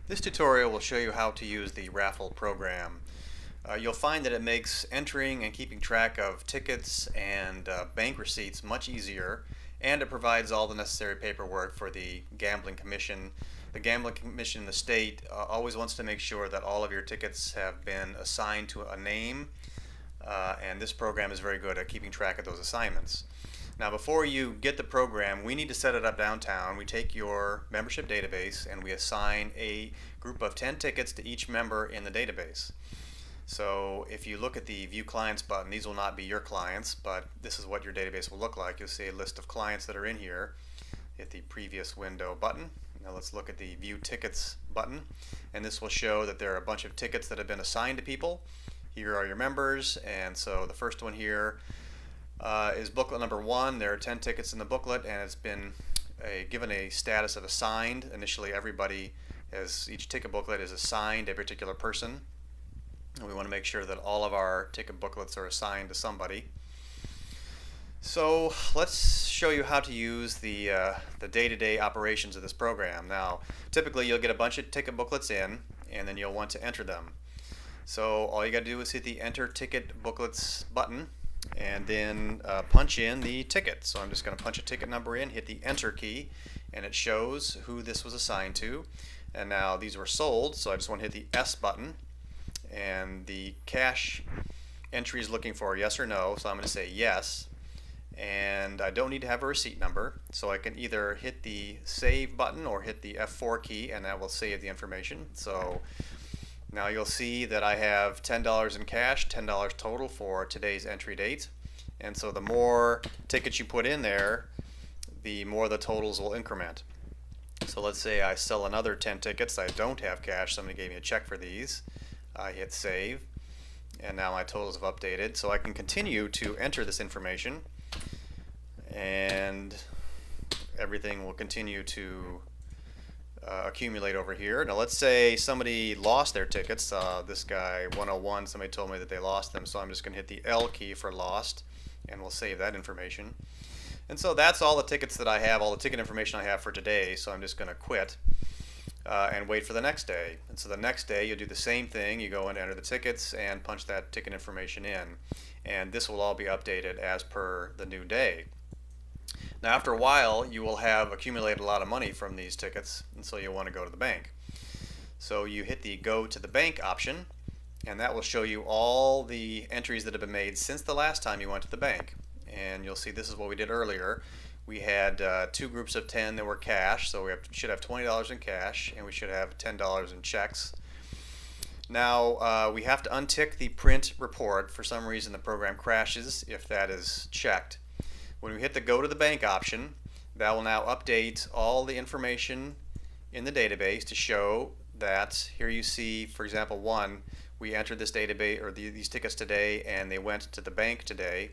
This tutorial will show you how to use the raffle program. You'll find that it makes entering and keeping track of tickets and bank receipts much easier, and it provides all the necessary paperwork for the gambling commission. The gambling commission in the state always wants to make sure that all of your tickets have been assigned to a name, and this program is very good at keeping track of those assignments. Now, before you get the program, we need to set it up downtown. We take your membership database and we assign a group of 10 tickets to each member in the database. So if you look at the View Clients button, these will not be your clients, but this is what your database will look like. You'll see a list of clients that are in here. Hit the Previous Window button. Now let's look at the View Tickets button, and this will show that there are a bunch of tickets that have been assigned to people. Here are your members, and so the first one here is booklet number 1. There are 10 tickets in the booklet, and it's been given a status of assigned. Initially, each ticket booklet is assigned a particular person, and we want to make sure that all of our ticket booklets are assigned to somebody. So let's show you how to use the day-to-day operations of this program. Now, typically you'll get a bunch of ticket booklets in, and then you'll want to enter them. So all you got to do is hit the Enter Ticket Booklets button, and then punch in the ticket. So I'm just going to punch a ticket number in, hit the Enter key, and it shows who this was assigned to. And now these were sold, so I just want to hit the S button, and the cash entry is looking for yes or no, so I'm going to say yes. And I don't need to have a receipt number, so I can either hit the Save button or hit the F4 key, and that will save the information. So now you'll see that I have $10 in cash, $10 total for today's entry date. And so the more tickets you put in there, the more the totals will increment. So let's say I sell another 10 tickets. I don't have cash. Somebody gave me a check for these. I hit save, and now my totals have updated. So I can continue to enter this information, and everything will continue to accumulate over here. Now let's say somebody lost their tickets. This guy 101, somebody told me that they lost them, so I'm just going to hit the L key for lost, and we'll save that information. And so that's all the tickets that I have, all the ticket information I have for today. So I'm just going to quit and wait for the next day. And so the next day you do the same thing. You go and enter the tickets and punch that ticket information in, and this will all be updated as per the new day. Now after a while you will have accumulated a lot of money from these tickets, and so you'll want to go to the bank. So you hit the Go to the Bank option, and that will show you all the entries that have been made since the last time you went to the bank. And you'll see this is what we did earlier. We had two groups of 10 that were cash, so we should have $20 in cash, and we should have $10 in checks. Now we have to untick the Print Report. For some reason the program crashes if that is checked. When we hit the Go to the Bank option, that will now update all the information in the database to show that here you see, for example, we entered this database or these tickets today, and they went to the bank today.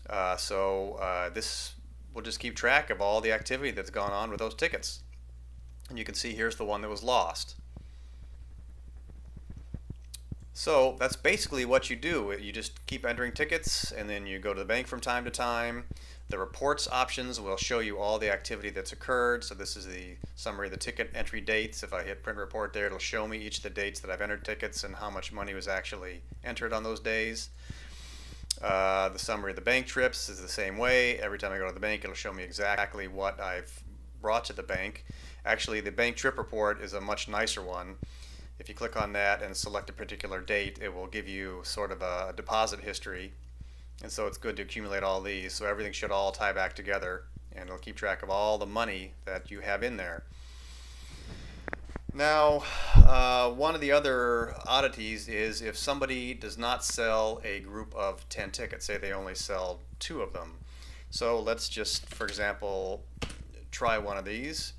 This will just keep track of all the activity that's gone on with those tickets. And you can see here's the one that was lost. So that's basically what you do. You just keep entering tickets, and then you go to the bank from time to time. The reports options will show you all the activity that's occurred. So this is the summary of the ticket entry dates. If I hit print report there, it'll show me each of the dates that I've entered tickets and how much money was actually entered on those days. The summary of the bank trips is the same way. Every time I go to the bank, it'll show me exactly what I've brought to the bank. Actually, the bank trip report is a much nicer one. If you click on that and select a particular date, it will give you sort of a deposit history. And so it's good to accumulate all these, so everything should all tie back together, and it'll keep track of all the money that you have in there. Now, one of the other oddities is if somebody does not sell a group of 10 tickets, say they only sell 2 of them. So let's just, for example, try one of these.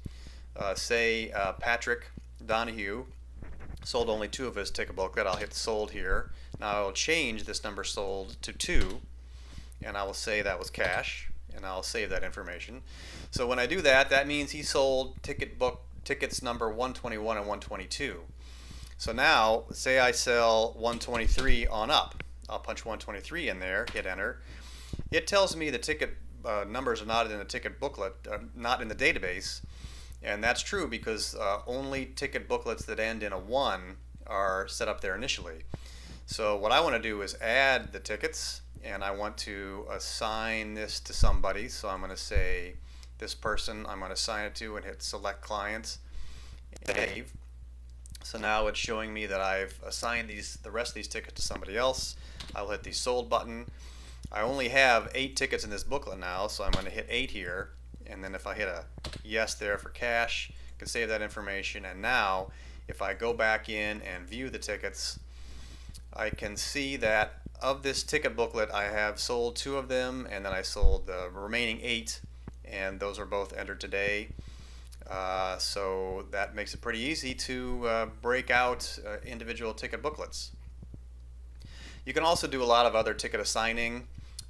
Say Patrick Donahue sold only 2 of his ticket booklet. I'll hit sold here. Now I will change this number sold to 2, and I will say that was cash, and I'll save that information. So when I do that, that means he sold tickets number 121 and 122. So now, say I sell 123 on up. I'll punch 123 in there, hit enter. It tells me the ticket numbers are not in the ticket booklet, not in the database. And that's true because only ticket booklets that end in a 1 are set up there initially. So what I want to do is add the tickets, and I want to assign this to somebody. So I'm going to say this person I'm going to assign it to and hit select clients, save. So now it's showing me that I've assigned the rest of these tickets to somebody else. I'll hit the sold button. I only have 8 tickets in this booklet now, so I'm going to hit 8 here, and then if I hit a yes there for cash, I can save that information. And now if I go back in and view the tickets, I can see that of this ticket booklet I have sold 2 of them, and then I sold the remaining 8, and those are both entered today. So that makes it pretty easy to break out individual ticket booklets. You can also do a lot of other ticket assigning.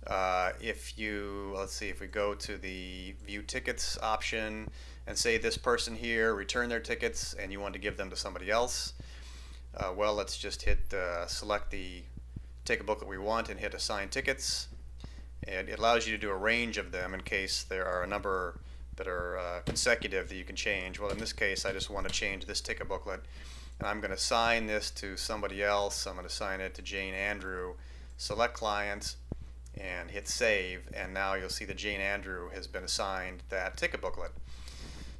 Let's see, if we go to the view tickets option and say this person here returned their tickets and you want to give them to somebody else, well, let's just hit select the ticket booklet we want and hit assign tickets. And it allows you to do a range of them in case there are a number that are consecutive that you can change. Well, in this case, I just want to change this ticket booklet, and I'm going to assign this to somebody else. I'm going to assign it to Jane Andrew, select client, and hit save, and now you'll see that Jane Andrew has been assigned that ticket booklet.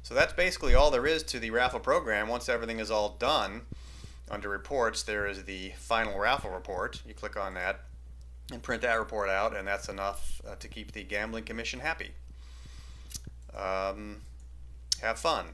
So that's basically all there is to the raffle program. Once everything is all done, under reports there is the final raffle report. You click on that and print that report out, and that's enough to keep the gambling commission happy. Have fun.